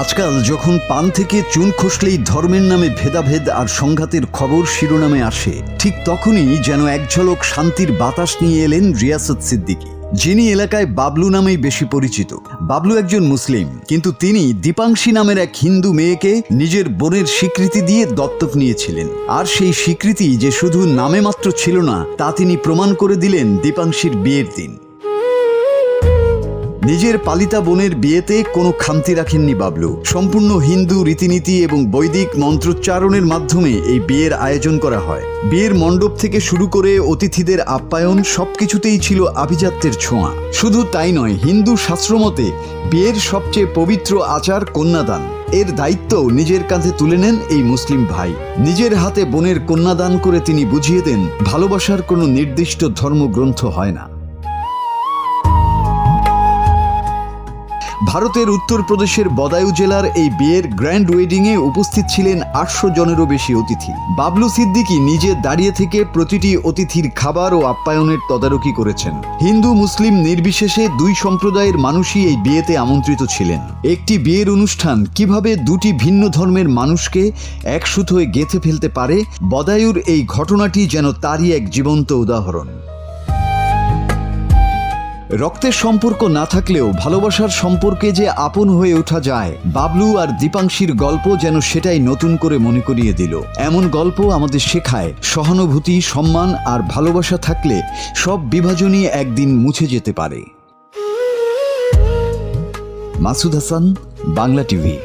আজকাল যখন পান থেকে চুন খসলেই ধর্মের নামে ভেদাভেদ আর সংঘাতের খবর শিরোনামে আসে, ঠিক তখনই যেন এক ঝলক শান্তির বাতাস নিয়ে এলেন রিয়াসত সিদ্দিকী, যিনি এলাকায় বাবলু নামেই বেশি পরিচিত। বাবলু একজন মুসলিম, কিন্তু তিনি দীপাংশী নামের এক হিন্দু মেয়েকে নিজের বোনের স্বীকৃতি দিয়ে দত্তক নিয়েছিলেন। আর সেই স্বীকৃতি যে শুধু নামে মাত্র ছিল না, তা তিনি প্রমাণ করে দিলেন দীপাংশীর বিয়ের দিন। নিজের পালিতা বোনের বিয়েতে কোনো খামতি রাখেননি বাবলু। সম্পূর্ণ হিন্দু রীতিনীতি এবং বৈদিক মন্ত্রোচ্চারণের মাধ্যমে এই বিয়ের আয়োজন করা হয়। বিয়ের মণ্ডপ থেকে শুরু করে অতিথিদের আপ্যায়ন সবকিছুতেই ছিল আভিজাত্যের ছোঁয়া। শুধু তাই নয়, হিন্দু শাস্ত্রমতে বিয়ের সবচেয়ে পবিত্র আচার কন্যাদান। এর দায়িত্ব নিজের কাঁধে তুলে নেন এই মুসলিম ভাই। নিজের হাতে বোনের কন্যাদান করে তিনি বুঝিয়ে দেন, ভালোবাসার কোনো নির্দিষ্ট ধর্মগ্রন্থ হয় না। ভারতের উত্তরপ্রদেশের বদায়ু জেলার এই বিয়ের গ্র্যান্ড ওয়েডিংয়ে উপস্থিত ছিলেন 800 জনেরও বেশি অতিথি। বাবলু সিদ্দিকী নিজে দাঁড়িয়ে থেকে প্রতিটি অতিথির খাবার ও আপ্যায়নের তদারকি করেছেন। হিন্দু মুসলিম নির্বিশেষে দুই সম্প্রদায়ের মানুষই এই বিয়েতে আমন্ত্রিত ছিলেন। একটি বিয়ের অনুষ্ঠান কিভাবে দুটি ভিন্ন ধর্মের মানুষকে এক সুতোয় গেঁথে ফেলতে পারে, বদায়ুর এই ঘটনাটি যেন তারই এক জীবন্ত উদাহরণ। রক্তের সম্পর্ক না থাকলেও ভালোবাসার সম্পর্কে যে আপন হয়ে ওঠা যায়, বাবলু আর দীপাংশীর গল্প যেন সেটাই নতুন করে মনে করিয়ে দিল। এমন গল্প আমাদের শেখায়, সহানুভূতি, সম্মান আর ভালোবাসা থাকলে সব বিভাজনই একদিন মুছে যেতে পারে। মাসুদ হাসান, বাংলা টিভি।